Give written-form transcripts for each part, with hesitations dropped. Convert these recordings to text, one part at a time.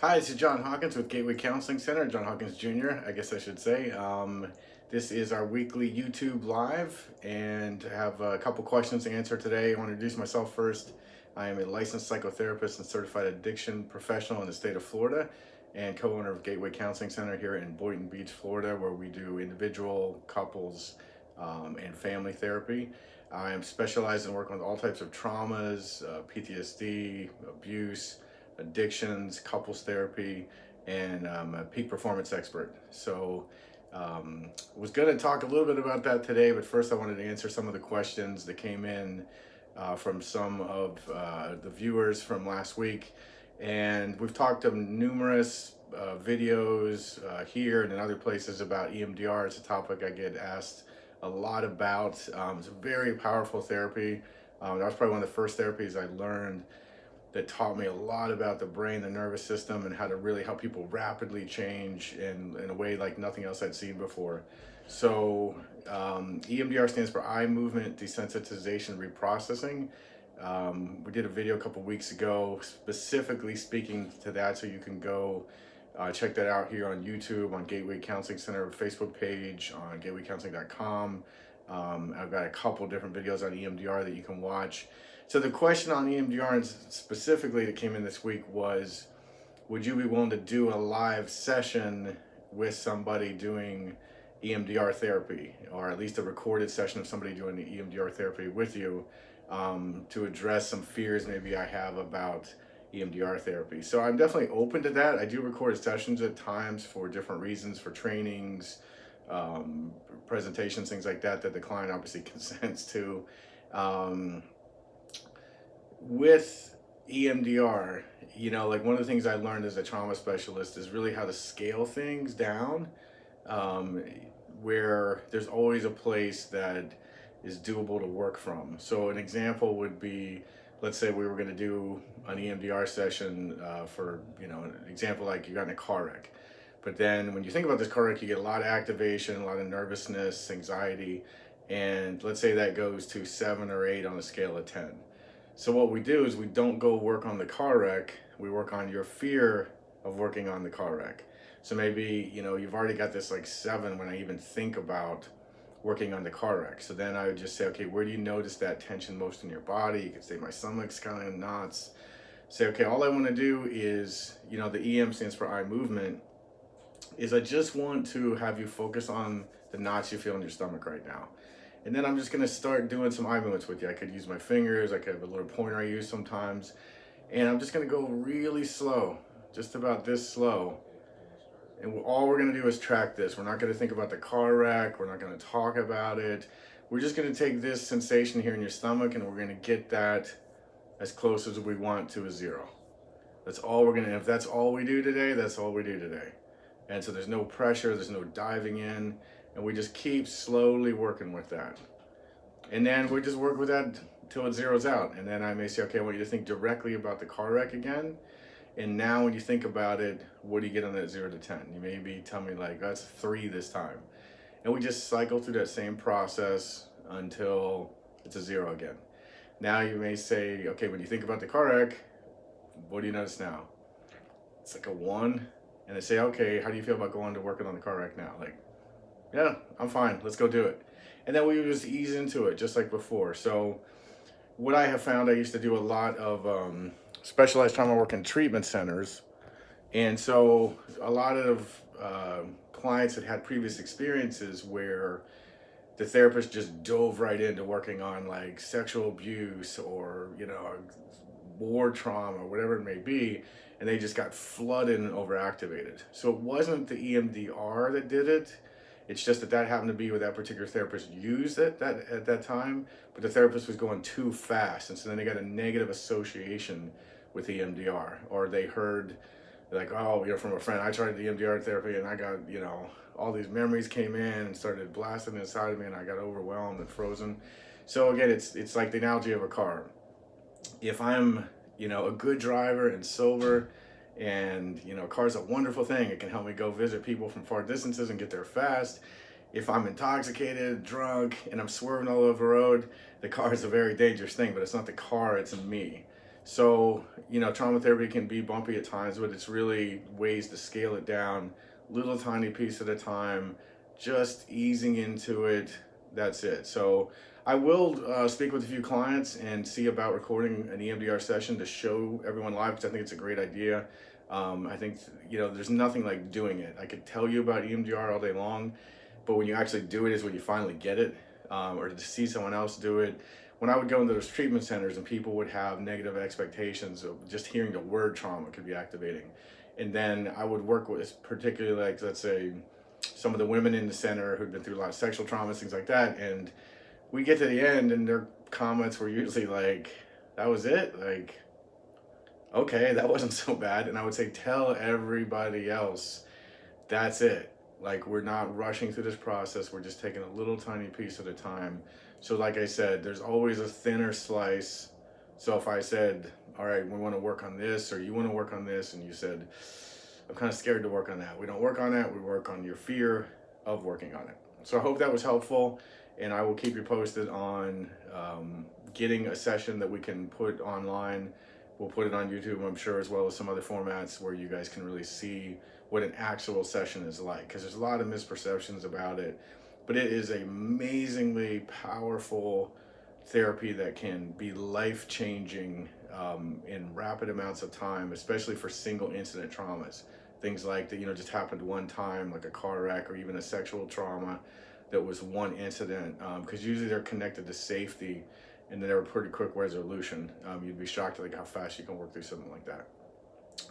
Hi, this is John Hawkins with Gateway Counseling Center, John Hawkins Jr., I guess I should say. This is our weekly YouTube live, and I have a couple questions to answer today. I want to introduce myself first. I am a licensed psychotherapist and certified addiction professional in the state of Florida, and co-owner of Gateway Counseling Center here in Boynton Beach, Florida, where we do individual, couples, and family therapy. I am specialized in working with all types of traumas, PTSD, abuse, addictions, couples therapy, and I'm a peak performance expert. So was going to talk a little bit about that today, but first I wanted to answer some of the questions that came in from some of the viewers from last week. And we've talked of numerous videos here and in other places about EMDR. It's a topic I get asked a lot about. It's a very powerful therapy. That was probably one of the first therapies I learned that taught me a lot about the brain, the nervous system, and how to really help people rapidly change in a way like nothing else I'd seen before. So EMDR stands for eye movement desensitization reprocessing. We did a video a couple weeks ago specifically speaking to that, so you can go check that out here on YouTube, on Gateway Counseling Center Facebook page, on gatewaycounseling.com. I've got a couple different videos on EMDR that you can watch. So the question on EMDR specifically that came in this week was, would you be willing to do a live session with somebody doing EMDR therapy, or at least a recorded session of somebody doing the EMDR therapy with you, to address some fears maybe I have about EMDR therapy? So I'm definitely open to that. I do record sessions at times for different reasons, for trainings, presentations, things like that, that the client obviously consents to. With EMDR, like one of the things I learned as a trauma specialist is really how to scale things down, where there's always a place that is doable to work from. So an example would be, let's say we were going to do an EMDR session for, an example like you got in a car wreck. But then when you think about this car wreck, you get a lot of activation, a lot of nervousness, anxiety, and let's say that goes to 7 or 8 on a scale of 10. So what we do is we don't go work on the car wreck, we work on your fear of working on the car wreck. So maybe, you've already got this like 7 when I even think about working on the car wreck. So then I would just say, okay, where do you notice that tension most in your body? You could say my stomach's kind of knots. Say, okay, all I want to do is, the EM stands for eye movement, is I just want to have you focus on the knots you feel in your stomach right now. And then I'm just gonna start doing some eye movements with you. I could use my fingers, I could have a little pointer I use sometimes. And I'm just gonna go really slow, just about this slow. And all we're gonna do is track this. We're not gonna think about the car wreck, we're not gonna talk about it. We're just gonna take this sensation here in your stomach and we're gonna get that as close as we want to a 0. That's all we're gonna, if that's all we do today, that's all we do today. And so there's no pressure, there's no diving in, and we just keep slowly working with that. And then we just work with that until it zeroes out. And then I may say, okay, I want you to think directly about the car wreck again. And now when you think about it, what do you get on that 0 to 10? You maybe tell me like, that's 3 this time. And we just cycle through that same process until it's a 0 again. Now you may say, okay, when you think about the car wreck, what do you notice now? It's like a 1. And they say, okay, how do you feel about going to working on the car wreck now? Like, yeah, I'm fine, let's go do it. And then we would just ease into it just like before. So what I have found, I used to do a lot of specialized trauma work in treatment centers. And so a lot of clients had had previous experiences where the therapist just dove right into working on like sexual abuse or, war trauma, or whatever it may be, and they just got flooded and overactivated. So it wasn't the EMDR that did it. It's just that happened to be what that particular therapist used at that time, but the therapist was going too fast, and so then they got a negative association with EMDR, or they heard like, oh, from a friend, I tried the EMDR therapy and I got, all these memories came in and started blasting inside of me, and I got overwhelmed and frozen. So again, it's like the analogy of a car. If I'm, a good driver and sober, and a car's a wonderful thing, it can help me go visit people from far distances and get there fast. If I'm intoxicated, drunk, and I'm swerving all over the road, the car is a very dangerous thing, but it's not the car, it's me. So, trauma therapy can be bumpy at times, but it's really ways to scale it down, little tiny piece at a time, just easing into it. That's it. So, I will speak with a few clients and see about recording an EMDR session to show everyone live, because I think it's a great idea. I think, there's nothing like doing it. I could tell you about EMDR all day long, but when you actually do it is when you finally get it, or to see someone else do it. When I would go into those treatment centers and people would have negative expectations of just hearing the word trauma could be activating. And then I would work with particularly, like, let's say, some of the women in the center who'd been through a lot of sexual traumas, things like that. And we get to the end and their comments were usually like, that was it? Like, okay, that wasn't so bad. And I would say, tell everybody else, that's it. Like, we're not rushing through this process. We're just taking a little tiny piece at a time. So like I said, there's always a thinner slice. So if I said, all right, we want to work on this, or you want to work on this, and you said, I'm kind of scared to work on that. We don't work on that. We work on your fear of working on it. So I hope that was helpful, and I will keep you posted on getting a session that we can put online. We'll put it on YouTube, I'm sure, as well as some other formats where you guys can really see what an actual session is like, because there's a lot of misperceptions about it. But it is an amazingly powerful therapy that can be life-changing in rapid amounts of time, especially for single incident traumas. Things like that, just happened one time, like a car wreck or even a sexual trauma that was one incident, because usually they're connected to safety, and then they're a pretty quick resolution. You'd be shocked at like how fast you can work through something like that.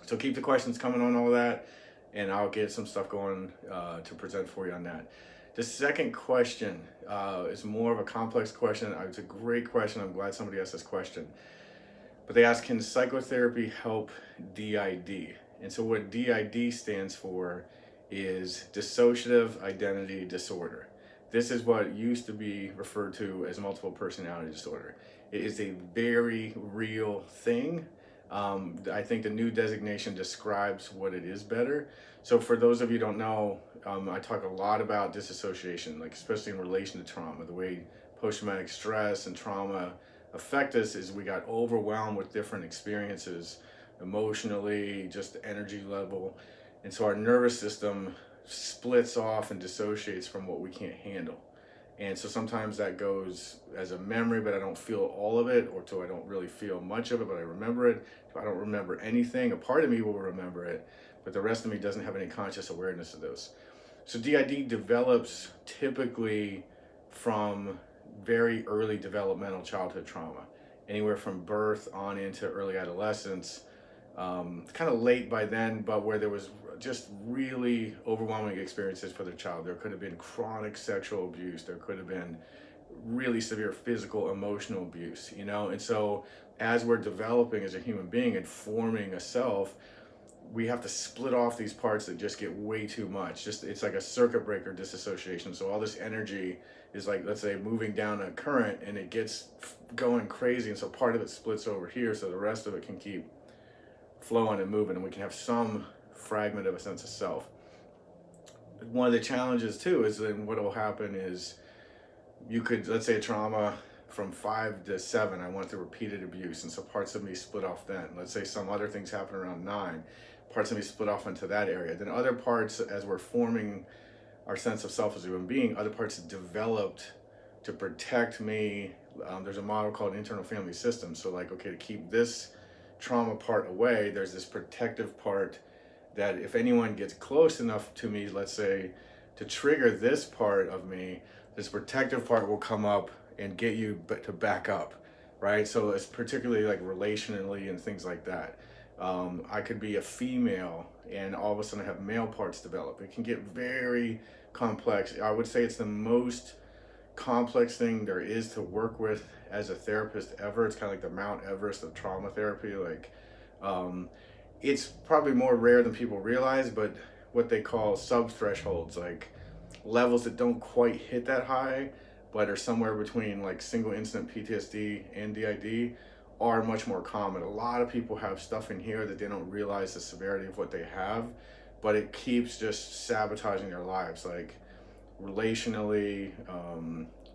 So keep the questions coming on all of that, and I'll get some stuff going to present for you on that. The second question is more of a complex question. It's a great question. I'm glad somebody asked this question. But they ask, can psychotherapy help DID? And so what DID stands for is Dissociative Identity Disorder. This is what used to be referred to as multiple personality disorder. It is a very real thing. I think the new designation describes what it is better. So for those of you who don't know, I talk a lot about disassociation, like especially in relation to trauma. The way post-traumatic stress and trauma affect us is we got overwhelmed with different experiences, emotionally, just the energy level. And so our nervous system splits off and dissociates from what we can't handle. And so sometimes that goes as a memory, but I don't feel all of it, or I don't really feel much of it, but I remember it. If I don't remember anything, a part of me will remember it, but the rest of me doesn't have any conscious awareness of those. So DID develops typically from very early developmental childhood trauma, anywhere from birth on into early adolescence. Kind of late by then, but where there was just really overwhelming experiences for the child. There could have been chronic sexual abuse. There could have been really severe physical, emotional abuse, And so as we're developing as a human being and forming a self, we have to split off these parts that just get way too much. It's like a circuit breaker disassociation. So all this energy is like, let's say, moving down a current, and it gets going crazy. And so part of it splits over here, so the rest of it can keep flowing and moving, and we can have some fragment of a sense of self. One of the challenges too is then what will happen is you could, let's say, a trauma from 5 to 7, I went through repeated abuse, and so parts of me split off then. Let's say some other things happen around 9, parts of me split off into that area. Then other parts, as we're forming our sense of self as a human being, other parts developed to protect me. There's a model called internal family system. So like, okay, to keep this trauma part away, there's this protective part that if anyone gets close enough to me, let's say, to trigger this part of me, this protective part will come up and get you to back up, right? So it's particularly like relationally and things like that. I could be a female and all of a sudden I have male parts develop. It can get very complex. I would say it's the most complex thing there is to work with as a therapist ever. It's kind of like the Mount Everest of trauma therapy. It's probably more rare than people realize, but what they call sub-thresholds, like levels that don't quite hit that high, but are somewhere between like single incident PTSD and DID, are much more common. A lot of people have stuff in here that they don't realize the severity of what they have, but it keeps just sabotaging their lives. Like relationally,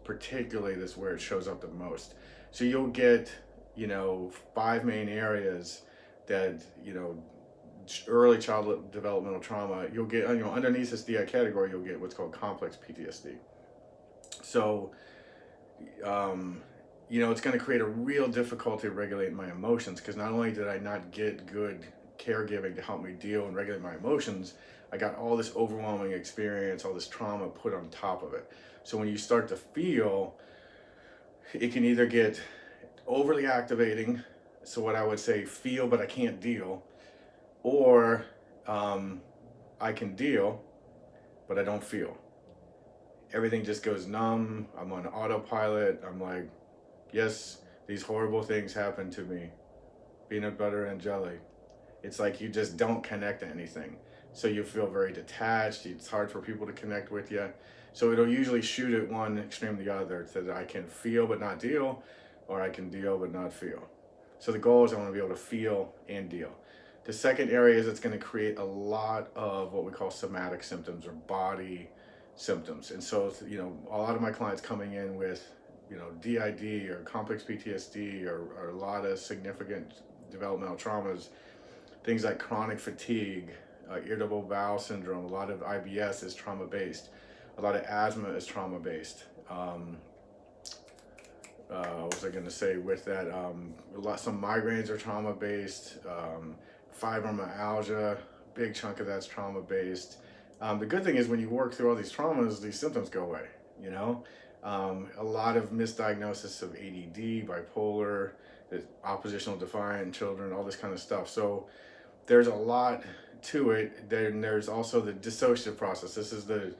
particularly, this is where it shows up the most. So you'll get, 5 main areas that, early childhood developmental trauma, you'll get, underneath this DI category, you'll get what's called complex PTSD. So, it's going to create a real difficulty regulating my emotions, because not only did I not get good caregiving to help me deal and regulate my emotions, I got all this overwhelming experience, all this trauma put on top of it. So when you start to feel, it can either get overly activating, so what I would say, feel but I can't deal, or I can deal but I don't feel. Everything just goes numb. I'm on autopilot. I'm like, yes, these horrible things happen to me. Peanut butter and jelly. It's like you just don't connect to anything. So you feel very detached. It's hard for people to connect with you. So it'll usually shoot at one extreme or the other, so that I can feel but not deal, or I can deal but not feel. So the goal is I want to be able to feel and deal. The second area is it's going to create a lot of what we call somatic symptoms, or body symptoms. And so, a lot of my clients coming in with, DID or complex PTSD or a lot of significant developmental traumas, things like chronic fatigue, irritable bowel syndrome, a lot of IBS is trauma-based, a lot of asthma is trauma-based. What was I going to say with that? Some migraines are trauma-based, fibromyalgia, big chunk of that's trauma-based. The good thing is when you work through all these traumas, these symptoms go away, A lot of misdiagnosis of ADD, bipolar, oppositional defiant children, all this kind of stuff. So there's a lot to it. Then there's also the dissociative process. This is the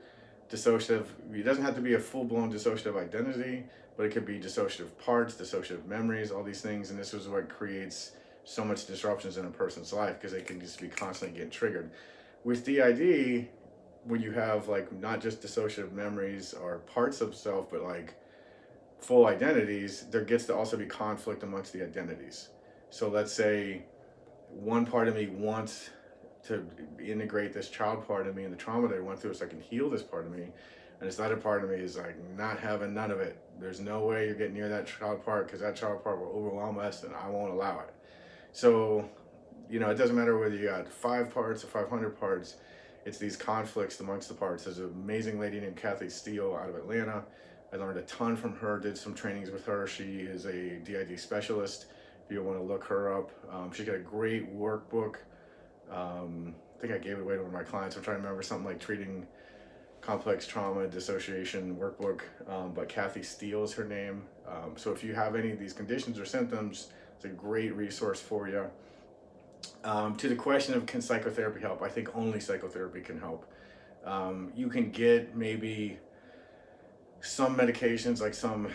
dissociative, it doesn't have to be a full-blown dissociative identity, but it could be dissociative parts, dissociative memories, all these things. And this is what creates so much disruptions in a person's life, because they can just be constantly getting triggered. With DID, when you have not just dissociative memories or parts of self, but full identities, there gets to also be conflict amongst the identities. So let's say one part of me wants to integrate this child part of me and the trauma that I went through so I can heal this part of me, and this other part of me is not having none of it. There's no way you're getting near that child part, because that child part will overwhelm us and I won't allow it. So, it doesn't matter whether you got 5 parts or 500 parts, it's these conflicts amongst the parts. There's an amazing lady named Kathy Steele out of Atlanta. I learned a ton from her, did some trainings with her. She is a DID specialist, if you want to look her up. She's got a great workbook. I think I gave it away to one of my clients. I'm trying to remember something like treating complex trauma, dissociation workbook, but Kathy Steele is her name. So if you have any of these conditions or symptoms, it's a great resource for you. To the question of can psychotherapy help, I think only psychotherapy can help. You can get maybe some medications, like some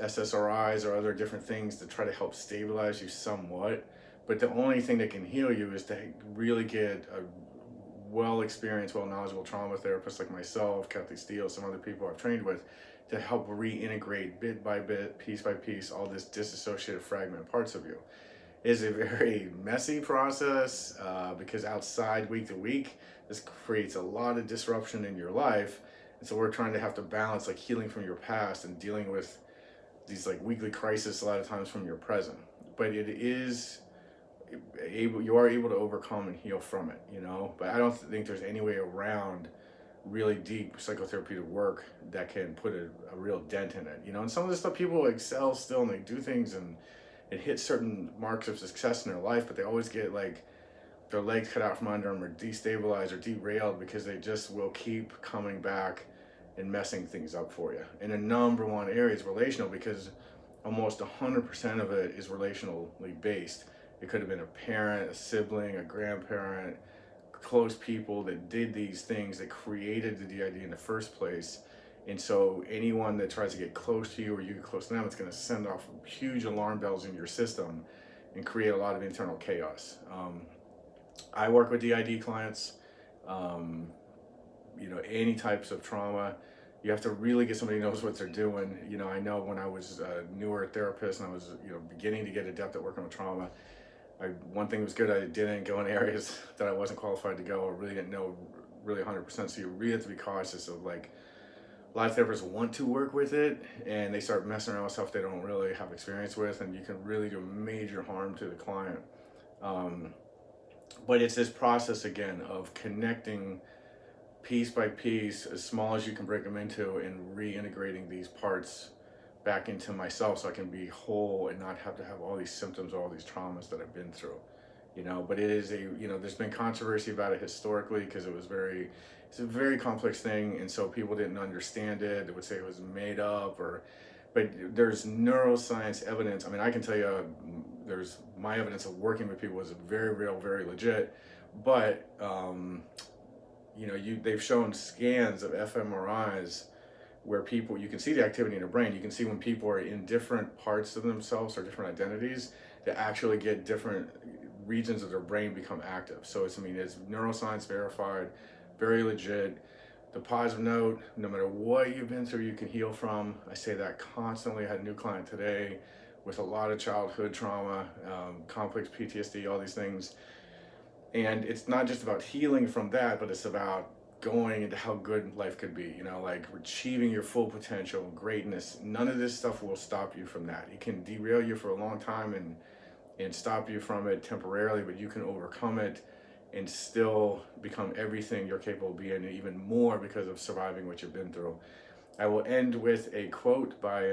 SSRIs or other different things, to try to help stabilize you somewhat, but the only thing that can heal you is to really get a well-experienced, well-knowledgeable trauma therapist like myself, Kathy Steele, some other people I've trained with, to help reintegrate bit by bit, piece by piece, all this dissociative fragment parts of you. It is a very messy process, because outside week to week, this creates a lot of disruption in your life. And so we're trying to have to balance healing from your past and dealing with these weekly crises a lot of times from your present. But you are able to overcome and heal from it, But I don't think there's any way around really deep psychotherapeutic work that can put a real dent in it, And some of the stuff, people excel still and they do things and it hits certain marks of success in their life, but they always get their legs cut out from under them, or destabilized or derailed, because they just will keep coming back and messing things up for you. And the number one area is relational, because almost 100% of it is relationally based. It could have been a parent, a sibling, a grandparent, close people that did these things that created the DID in the first place. And so anyone that tries to get close to you or you get close to them, it's going to send off huge alarm bells in your system and create a lot of internal chaos. I work with DID clients, any types of trauma. You have to really get somebody who knows what they're doing. I know when I was a newer therapist and I was, beginning to get adept at working with trauma, one thing was good, I didn't go in areas that I wasn't qualified to go, or really didn't know really 100%. So you really have to be cautious of a lot of therapists want to work with it, and they start messing around with stuff they don't really have experience with, and you can really do major harm to the client. But it's this process again of connecting piece by piece, as small as you can break them into, and reintegrating these parts back into myself so I can be whole and not have to have all these symptoms, all these traumas that I've been through. But it is there's been controversy about it historically because it's a very complex thing, and so people didn't understand it. They would say it was made up, but there's neuroscience evidence. I mean, I can tell you, there's my evidence of working with people is very real, very legit, but they've shown scans of fMRIs where you can see the activity in their brain. You can see when people are in different parts of themselves or different identities, they actually get different regions of their brain become active. So it's neuroscience verified, very legit. The positive note, no matter what you've been through, you can heal from. I say that constantly. I had a new client today with a lot of childhood trauma, complex PTSD, all these things. And it's not just about healing from that, but it's about going into how good life could be, like achieving your full potential, greatness. None of this stuff will stop you from that. It can derail you for a long time and stop you from it temporarily, but you can overcome it and still become everything you're capable of being, and even more because of surviving what you've been through. I will end with a quote by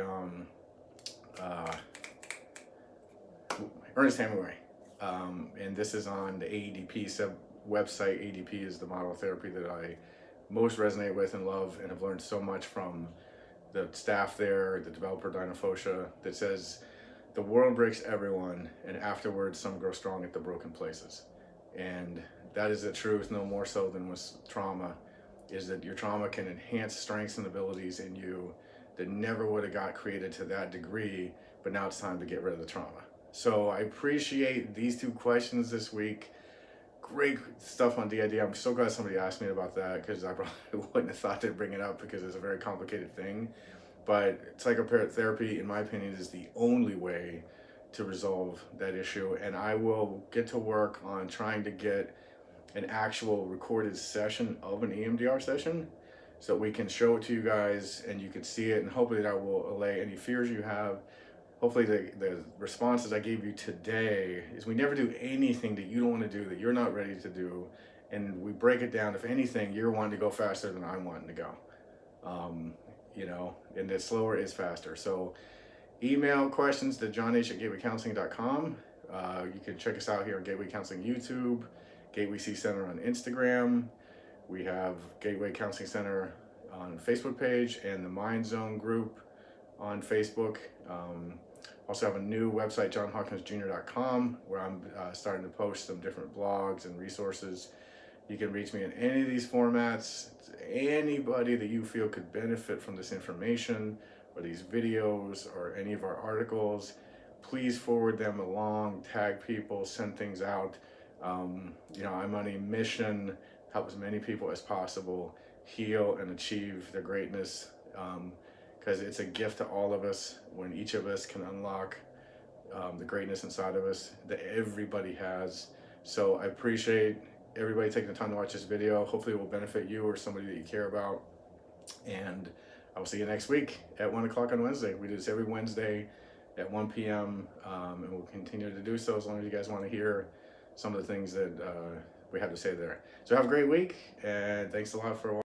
Ernest Hemingway, and this is on the AEDP website. AEDP is the model of therapy that I most resonate with and love, and have learned so much from the staff there, the developer Dissociative, that says, "The world breaks everyone, and afterwards some grow strong at the broken places." And that is the truth, no more so than with trauma, is that your trauma can enhance strengths and abilities in you that never would have got created to that degree, but now it's time to get rid of the trauma. So I appreciate these 2 questions this week. Great stuff on DID. I'm so glad somebody asked me about that, because I probably wouldn't have thought to bring it up because it's a very complicated thing. But psychotherapy, in my opinion, is the only way to resolve that issue. And I will get to work on trying to get an actual recorded session of an EMDR session so we can show it to you guys and you can see it, and hopefully that will allay any fears you have. Hopefully the responses I gave you today is we never do anything that you don't want to do, that you're not ready to do. And we break it down. If anything, you're wanting to go faster than I'm wanting to go. And that slower is faster. So email questions to jonh@gatewaycounseling.com. You can check us out here on Gateway Counseling YouTube, Gateway C Center on Instagram. We have Gateway Counseling Center on Facebook page, and the Mind Zone group on Facebook. Also have a new website, johnhawkinsjr.com, where I'm starting to post some different blogs and resources. You can reach me in any of these formats. Anybody that you feel could benefit from this information or these videos or any of our articles, please forward them along, tag people, send things out. I'm on a mission to help as many people as possible heal and achieve their greatness, because it's a gift to all of us when each of us can unlock the greatness inside of us that everybody has. So I appreciate everybody taking the time to watch this video. Hopefully it will benefit you or somebody that you care about. And I will see you next week at 1 o'clock on Wednesday. We do this every Wednesday at 1 p.m. And we'll continue to do so as long as you guys want to hear some of the things that we have to say there. So have a great week, and thanks a lot for watching.